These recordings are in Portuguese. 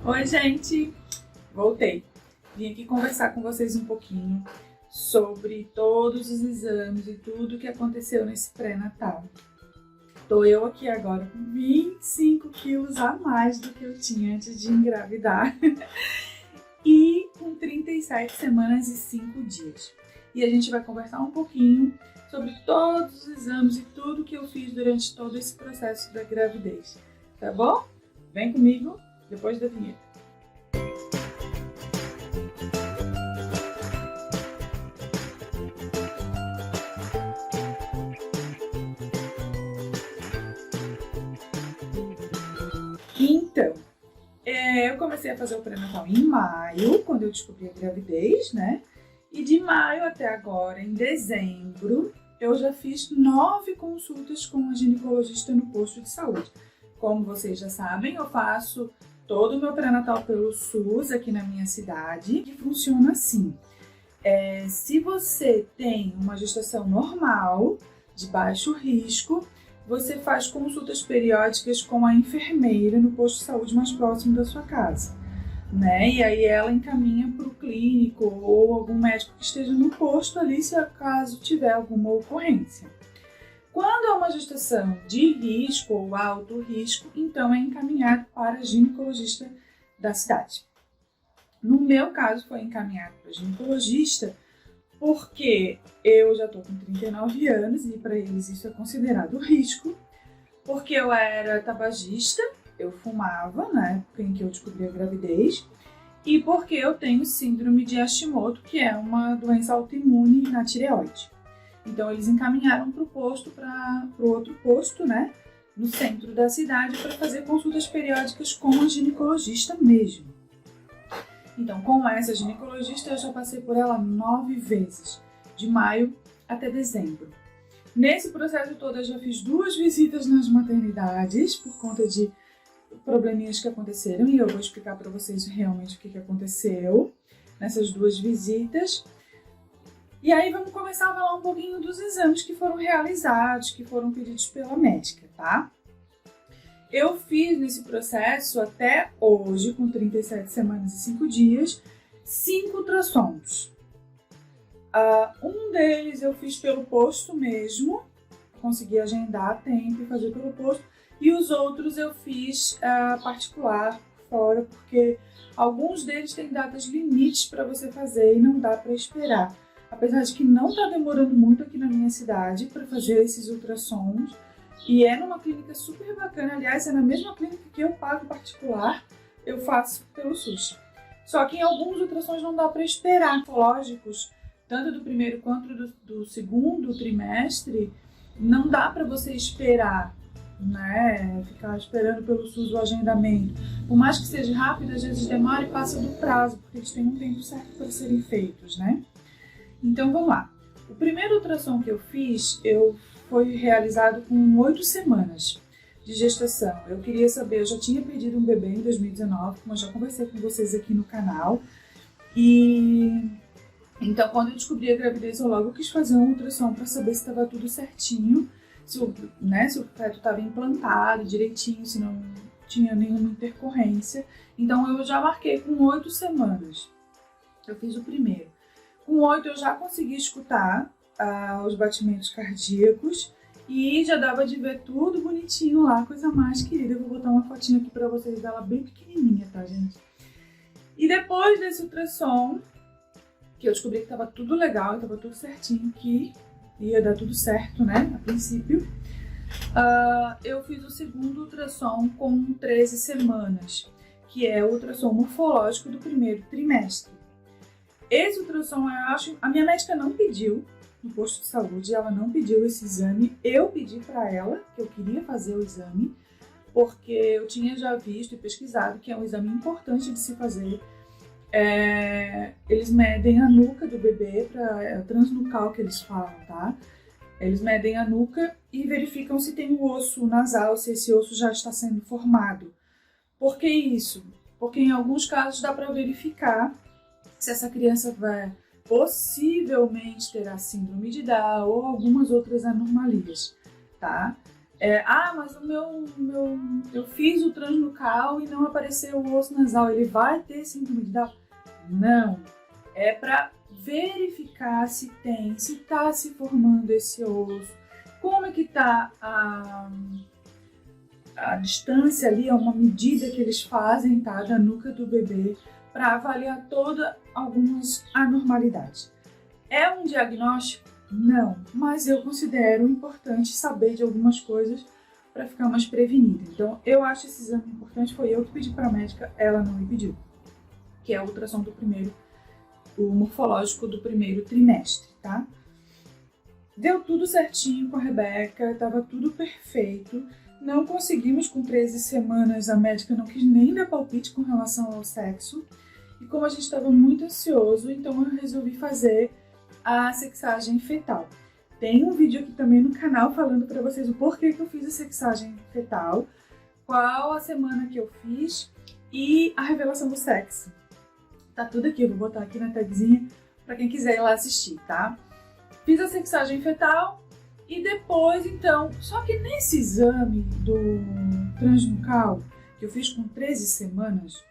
Oi, gente! Voltei. Vim aqui conversar com vocês um pouquinho sobre todos os exames e tudo que aconteceu nesse pré-natal. Tô eu aqui agora com 25 quilos a mais do que eu tinha antes de engravidar e com 37 semanas e 5 dias. E a gente vai conversar um pouquinho sobre todos os exames e tudo que eu fiz durante todo esse processo da gravidez, tá bom? Vem comigo depois da vinheta. Então, eu comecei a fazer o pré-natal em maio, quando eu descobri a gravidez, né? E de maio até agora, em dezembro, eu já fiz 9 consultas com a ginecologista no posto de saúde. Como vocês já sabem, eu faço todo o meu pré-natal pelo SUS aqui na minha cidade, que funciona assim. Se você tem uma gestação normal, de baixo risco, você faz consultas periódicas com a enfermeira no posto de saúde mais próximo da sua casa, né? E aí ela encaminha para o clínico ou algum médico que esteja no posto ali, se acaso tiver alguma ocorrência. Quando é uma gestação de risco ou alto risco, então é encaminhado para a ginecologista da cidade. No meu caso, foi encaminhado para a ginecologista porque eu já estou com 39 anos e para eles isso é considerado risco, porque eu era tabagista, eu fumava na época em que eu descobri a gravidez, e porque eu tenho síndrome de Hashimoto, que é uma doença autoimune na tireoide. Então eles encaminharam para o outro posto, né, no centro da cidade, para fazer consultas periódicas com a ginecologista mesmo. Então, com essa ginecologista, eu já passei por ela 9 vezes, de maio até dezembro. Nesse processo todo, eu já fiz 2 visitas nas maternidades, por conta de probleminhas que aconteceram, e eu vou explicar para vocês realmente o que aconteceu nessas 2 visitas. E aí, vamos começar a falar um pouquinho dos exames que foram realizados, que foram pedidos pela médica, tá? Eu fiz nesse processo, até hoje, com 37 semanas e 5 dias, 5 ultrassons. Um deles eu fiz pelo posto mesmo, consegui agendar a tempo e fazer pelo posto, e os outros eu fiz particular, fora, porque alguns deles têm datas limites para você fazer e não dá para esperar. Apesar de que não está demorando muito aqui na minha cidade para fazer esses ultrassons, e é numa clínica super bacana, aliás, é na mesma clínica que eu pago particular, eu faço pelo SUS. Só que em alguns ultrassons não dá para esperar, lógicos, tanto do primeiro quanto do segundo trimestre, não dá para você esperar, né? Ficar esperando pelo SUS o agendamento. Por mais que seja rápido, às vezes demora e passa do prazo, porque eles têm um tempo certo para serem feitos, né? Então vamos lá. O primeiro ultrassom que eu fiz, foi realizado com 8 semanas de gestação. Eu queria saber, eu já tinha perdido um bebê em 2019, como eu já conversei com vocês aqui no canal. E então, quando eu descobri a gravidez, eu logo quis fazer um ultrassom para saber se estava tudo certinho, se o feto estava implantado direitinho, se não tinha nenhuma intercorrência. Então, eu já marquei com 8 semanas. Eu fiz o primeiro. Com 8 eu já consegui escutar os batimentos cardíacos e já dava de ver tudo bonitinho lá, coisa mais querida. Eu vou botar uma fotinha aqui pra vocês dela bem pequenininha, tá, gente? E depois desse ultrassom, que eu descobri que tava tudo legal, tava tudo certinho, que ia dar tudo certo, né, a princípio, eu fiz o segundo ultrassom com 13 semanas, que é o ultrassom morfológico do primeiro trimestre. Esse ultrassom, a minha médica não pediu no posto de saúde, ela não pediu esse exame, eu pedi para ela que eu queria fazer o exame, porque eu tinha já visto e pesquisado que é um exame importante de se fazer. Eles medem a nuca do bebê, transnucal que eles falam, tá? Eles medem a nuca e verificam se tem o osso nasal, se esse osso já está sendo formado. Por que isso? Porque em alguns casos dá para verificar se essa criança vai possivelmente terá síndrome de Down ou algumas outras anomalias, tá? Mas eu fiz o transnucal e não apareceu o osso nasal, ele vai ter síndrome de Down? Não, é para verificar se está se formando esse osso, como é que está a distância ali, é uma medida que eles fazem, tá, da nuca do bebê, para avaliar algumas anormalidades. É um diagnóstico? Não, mas eu considero importante saber de algumas coisas para ficar mais prevenida. Então, eu acho esse exame importante, foi eu que pedi para a médica, ela não me pediu, que é a ultrassom o morfológico do primeiro trimestre, tá? Deu tudo certinho com a Rebeca, estava tudo perfeito. Não conseguimos com 13 semanas, a médica não quis nem dar palpite com relação ao sexo. E como a gente estava muito ansioso, então eu resolvi fazer a sexagem fetal. Tem um vídeo aqui também no canal falando para vocês o porquê que eu fiz a sexagem fetal, qual a semana que eu fiz e a revelação do sexo. Tá tudo aqui, eu vou botar aqui na tagzinha para quem quiser ir lá assistir, tá? Fiz a sexagem fetal e depois, então, só que nesse exame do transnucal, que eu fiz com 13 semanas,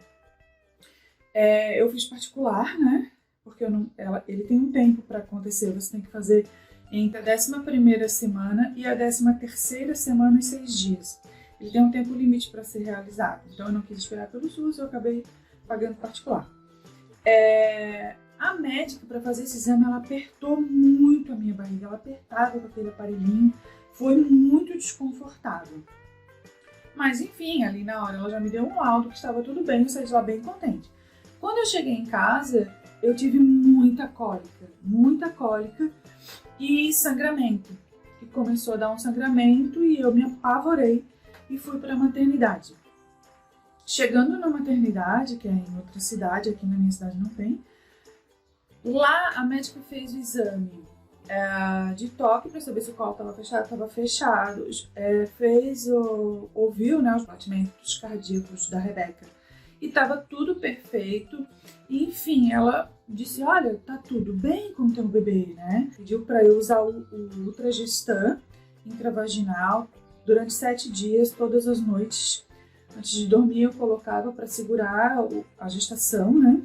eu fiz particular, né? Porque ele tem um tempo para acontecer, você tem que fazer entre a 11ª semana e a 13ª semana e 6 dias. Ele tem um tempo limite para ser realizado, então eu não quis esperar pelo SUS, eu acabei pagando particular. A médica, para fazer esse exame, ela apertou muito a minha barriga, ela apertava com aquele aparelhinho, foi muito desconfortável. Mas enfim, ali na hora ela já me deu um laudo que estava tudo bem, eu saí de lá bem contente. Quando eu cheguei em casa, eu tive muita cólica e sangramento. E começou a dar um sangramento e eu me apavorei e fui para a maternidade. Chegando na maternidade, que é em outra cidade, aqui na minha cidade não tem, lá a médica fez o exame de toque para saber se o colo estava fechado, ouviu, né, os batimentos cardíacos da Rebeca e estava tudo perfeito. E, enfim, ela disse, olha, tá tudo bem com o teu bebê, né? Pediu para eu usar o Ultragestan intravaginal durante 7 dias, todas as noites. Antes de dormir eu colocava para segurar a gestação, né?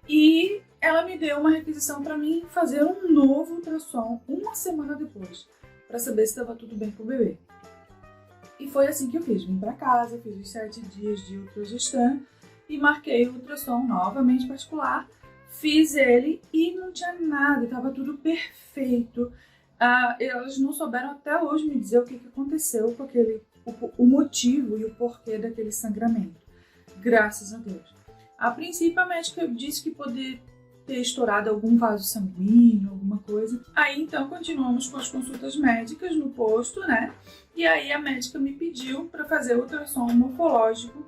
E ela me deu uma requisição para mim fazer um novo ultrassom 1 semana depois, para saber se estava tudo bem com o bebê. E foi assim que eu fiz. Vim para casa, fiz os 7 dias de Ultragestan e marquei o ultrassom novamente particular. Fiz ele e não tinha nada, estava tudo perfeito. Elas não souberam até hoje me dizer o que aconteceu com o motivo e o porquê daquele sangramento. Graças a Deus. A princípio, a médica disse que poderia ter estourado algum vaso sanguíneo, alguma coisa. Aí, então, continuamos com as consultas médicas no posto, né? E aí, a médica me pediu para fazer o ultrassom morfológico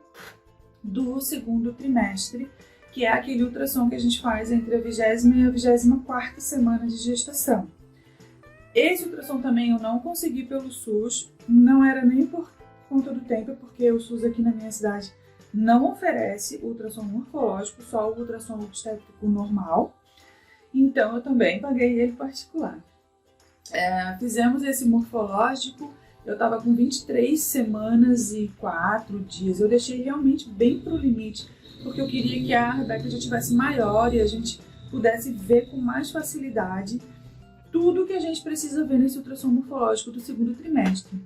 do 2º trimestre, que é aquele ultrassom que a gente faz entre a 20ª e a 24ª semana de gestação. Esse ultrassom também eu não consegui pelo SUS, não era nem por conta do tempo, porque o SUS aqui na minha cidade não oferece ultrassom morfológico, só o ultrassom obstétrico normal. Então eu também paguei ele particular. Fizemos esse morfológico, eu estava com 23 semanas e 4 dias. Eu deixei realmente bem pro limite, porque eu queria que a Rebeca já tivesse maior e a gente pudesse ver com mais facilidade tudo que a gente precisa ver nesse ultrassom morfológico do 2º trimestre.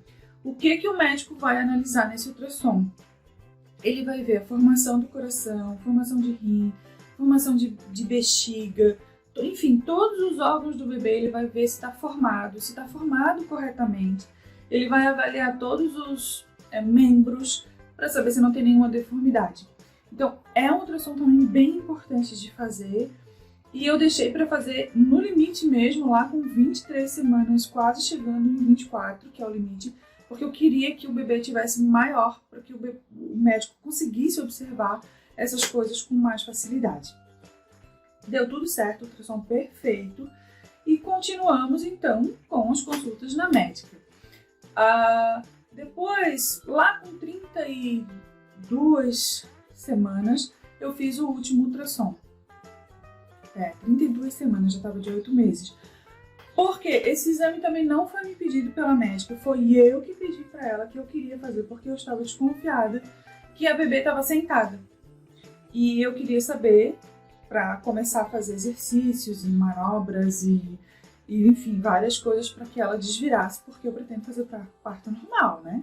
O que o médico vai analisar nesse ultrassom? Ele vai ver a formação do coração, formação de rim, formação de bexiga, enfim, todos os órgãos do bebê ele vai ver se está formado corretamente. Ele vai avaliar todos os membros para saber se não tem nenhuma deformidade. Então, é um ultrassom também bem importante de fazer. E eu deixei para fazer no limite mesmo, lá com 23 semanas, quase chegando em 24, que é o limite, porque eu queria que o bebê tivesse maior, para que o médico conseguisse observar essas coisas com mais facilidade. Deu tudo certo, o ultrassom perfeito, e continuamos então com as consultas na médica. Depois, lá com 32 semanas, eu fiz o último ultrassom. 32 semanas, já estava de 8 meses. Porque esse exame também não foi me pedido pela médica, foi eu que pedi para ela que eu queria fazer, porque eu estava desconfiada que a bebê estava sentada. E eu queria saber, para começar a fazer exercícios e manobras e enfim, várias coisas para que ela desvirasse, porque eu pretendo fazer parto normal, né?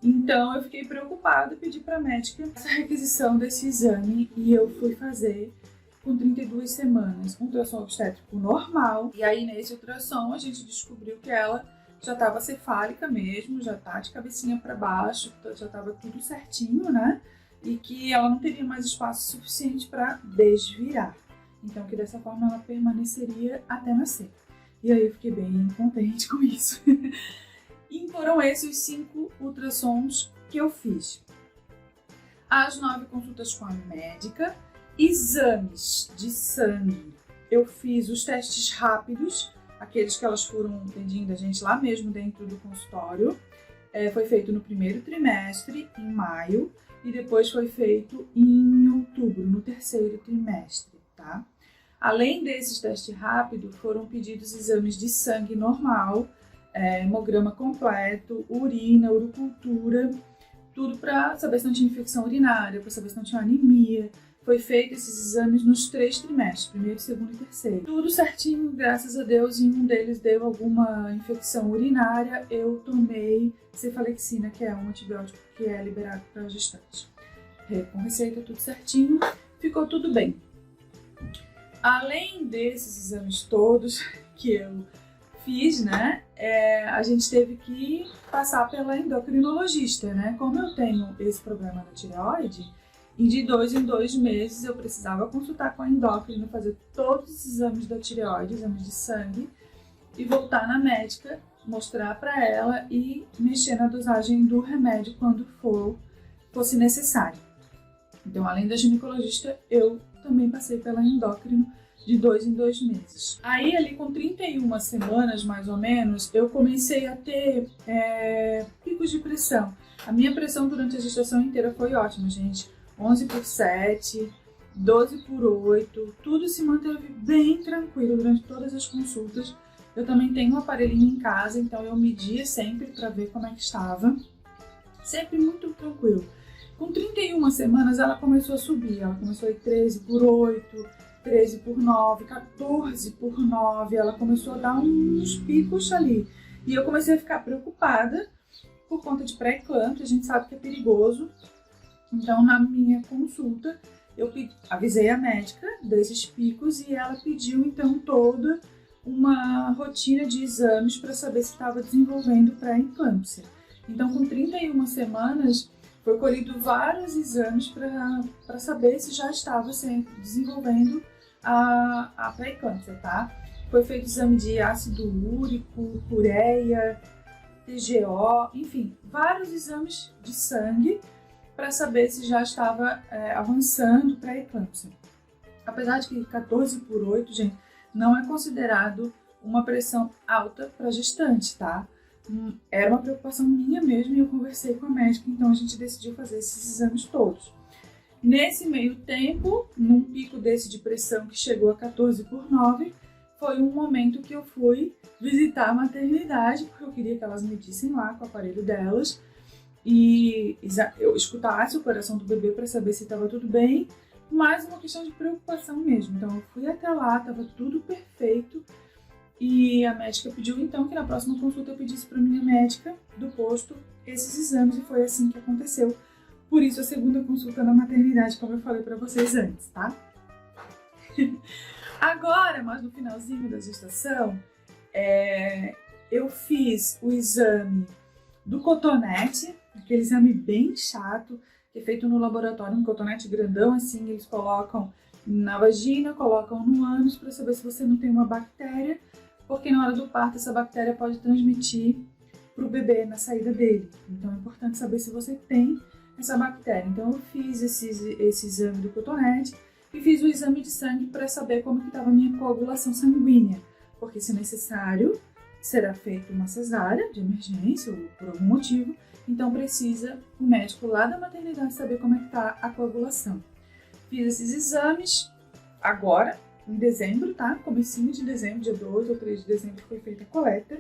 Então eu fiquei preocupada e pedi para a médica essa requisição desse exame e eu fui fazer com 32 semanas um ultrassom obstétrico normal. E aí nesse ultrassom a gente descobriu que ela já estava cefálica mesmo, já tá de cabecinha para baixo, já estava tudo certinho, né? E que ela não teria mais espaço suficiente para desvirar. Então que dessa forma ela permaneceria até nascer. E aí eu fiquei bem contente com isso. E foram esses os 5 ultrassons que eu fiz. As 9 consultas com a médica, exames de sangue. Eu fiz os testes rápidos, aqueles que elas foram pedindo a gente lá mesmo dentro do consultório. Foi feito no primeiro trimestre, em maio, e depois foi feito em outubro, no terceiro trimestre, tá? Além desses testes rápidos, foram pedidos exames de sangue normal, hemograma completo, urina, urocultura, tudo para saber se não tinha infecção urinária, para saber se não tinha anemia. Foi feito esses exames nos 3 trimestres, primeiro, segundo e terceiro. Tudo certinho, graças a Deus, em um deles deu alguma infecção urinária, eu tomei cefalexina, que é um antibiótico que é liberado para gestantes. Com receita, tudo certinho, ficou tudo bem. Além desses exames todos que eu fiz, né, a gente teve que passar pela endocrinologista, né? Como eu tenho esse problema na tireoide, e de 2 em 2 meses eu precisava consultar com a endócrina, fazer todos os exames da tireoide, exames de sangue, e voltar na médica, mostrar para ela e mexer na dosagem do remédio quando fosse necessário. Então, além da ginecologista, eu também passei pela endócrina de 2 em 2 meses. Aí, ali com 31 semanas, mais ou menos, eu comecei a ter picos de pressão. A minha pressão durante a gestação inteira foi ótima, gente. 11/7, 12/8, tudo se manteve bem tranquilo durante todas as consultas. Eu também tenho um aparelhinho em casa, então eu media sempre para ver como é que estava. Sempre muito tranquilo. Com 31 semanas ela começou a subir, ela começou a ir 13/8, 13/9, 14/9, ela começou a dar uns picos ali. E eu comecei a ficar preocupada por conta de pré-eclâmpsia, a gente sabe que é perigoso. Então, na minha consulta, eu avisei a médica desses picos e ela pediu, então, toda uma rotina de exames para saber se estava desenvolvendo pré-eclâmpsia. Então, com 31 semanas, foi colhido vários exames para saber se já estava desenvolvendo a pré-eclâmpsia, tá? Foi feito exame de ácido úrico, ureia, TGO, enfim, vários exames de sangue para saber se já estava avançando para a eclâmpsia. Apesar de que 14/8, gente, não é considerado uma pressão alta para gestante, tá? Era uma preocupação minha mesmo e eu conversei com a médica, então a gente decidiu fazer esses exames todos. Nesse meio tempo, num pico desse de pressão que chegou a 14/9, foi um momento que eu fui visitar a maternidade, porque eu queria que elas medissem lá com o aparelho delas e eu escutasse o coração do bebê para saber se estava tudo bem, mas uma questão de preocupação mesmo. Então eu fui até lá, estava tudo perfeito e a médica pediu então que na próxima consulta eu pedisse para minha médica do posto esses exames e foi assim que aconteceu. Por isso a segunda consulta na maternidade, como eu falei para vocês antes, tá? Agora, mas no finalzinho da gestação, eu fiz o exame do cotonete, aquele exame bem chato, que é feito no laboratório, um cotonete grandão assim, eles colocam na vagina, colocam no ânus para saber se você não tem uma bactéria, porque na hora do parto essa bactéria pode transmitir para o bebê na saída dele. Então é importante saber se você tem essa bactéria. Então eu fiz esse exame do cotonete e fiz o exame de sangue para saber como que estava a minha coagulação sanguínea, porque se necessário será feita uma cesárea de emergência ou por algum motivo, então precisa o médico lá da maternidade saber como é que está a coagulação. Fiz esses exames agora, em dezembro, tá? Comecinho de dezembro, dia 2 ou 3 de dezembro foi feita a coleta.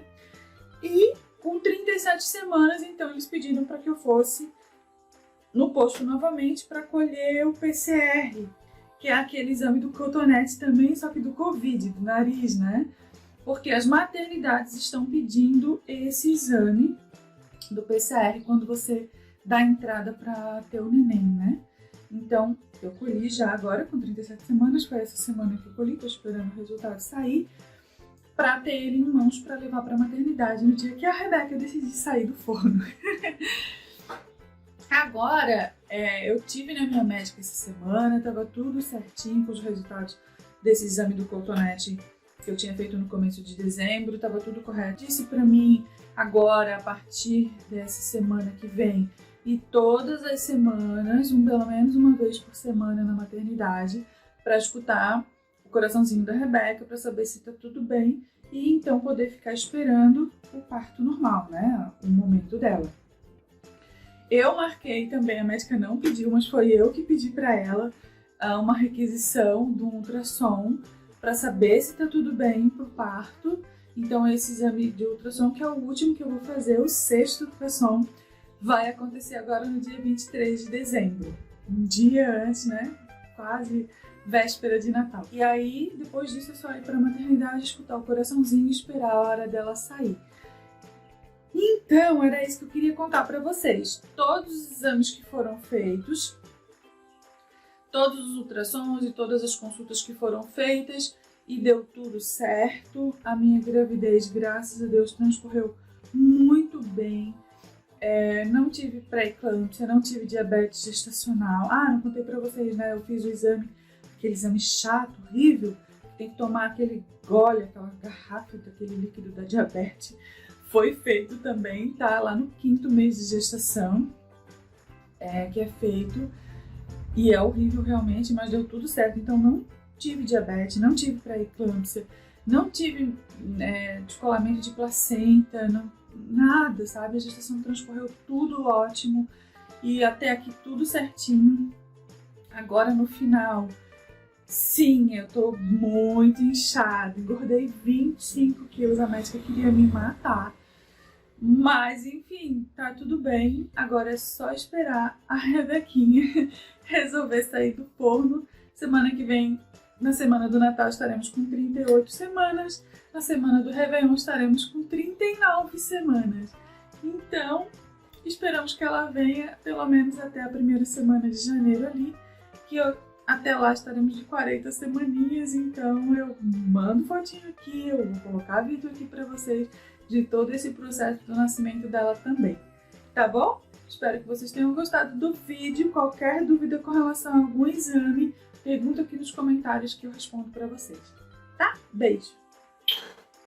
E com 37 semanas, então, eles pediram para que eu fosse no posto novamente para colher o PCR, que é aquele exame do cotonete também, só que do Covid, do nariz, né? Porque as maternidades estão pedindo esse exame do PCR quando você dá entrada para ter o neném, né? Então, eu colhi já agora com 37 semanas, foi essa semana que eu colhi, tô esperando o resultado sair, para ter ele em mãos para levar para a maternidade no dia que a Rebeca decidir sair do forno. Agora, eu tive na minha médica essa semana, tava tudo certinho com os resultados desse exame do cotonete que eu tinha feito no começo de dezembro, tava tudo correto. Disse para mim agora, a partir dessa semana que vem, e todas as semanas, pelo menos uma vez por semana na maternidade, para escutar o coraçãozinho da Rebeca, para saber se tá tudo bem e então poder ficar esperando o parto normal, né? O momento dela. Eu marquei também, a médica não pediu, mas foi eu que pedi para ela uma requisição do ultrassom para saber se tá tudo bem pro parto. Então esse exame de ultrassom, que é o último que eu vou fazer, o 6º ultrassom, vai acontecer agora no dia 23 de dezembro, um dia antes, né? Quase véspera de Natal. E aí, depois disso, é só ir para a maternidade, escutar o coraçãozinho e esperar a hora dela sair. Então, era isso que eu queria contar para vocês. Todos os exames que foram feitos, todos os ultrassons e todas as consultas que foram feitas, e deu tudo certo. A minha gravidez, graças a Deus, transcorreu muito bem. Não tive pré-eclâmpsia, não tive diabetes gestacional. Não contei pra vocês, né? Eu fiz o exame, aquele exame chato, horrível. Tem que tomar aquele gole, aquela garrafa daquele líquido da diabetes. Foi feito também, tá? Lá no 5º mês de gestação, que é feito. E é horrível realmente, mas deu tudo certo. Então não tive diabetes, não tive pré-eclâmpsia, não tive descolamento de placenta, nada, sabe? A gestação transcorreu tudo ótimo e até aqui tudo certinho. Agora no final, sim, eu tô muito inchada, engordei 25 quilos, a médica queria me matar. Mas enfim, tá tudo bem, agora é só esperar a Rebequinha resolver sair do forno. Semana que vem, na semana do Natal, estaremos com 38 semanas. Na semana do Réveillon estaremos com 39 semanas. Então, esperamos que ela venha pelo menos até a primeira semana de janeiro ali, que até lá estaremos de 40 semaninhas. Então eu mando fotinho aqui, eu vou colocar vídeo aqui para vocês de todo esse processo do nascimento dela também. Tá bom? Espero que vocês tenham gostado do vídeo. Qualquer dúvida com relação a algum exame, pergunta aqui nos comentários que eu respondo para vocês. Tá? Beijo!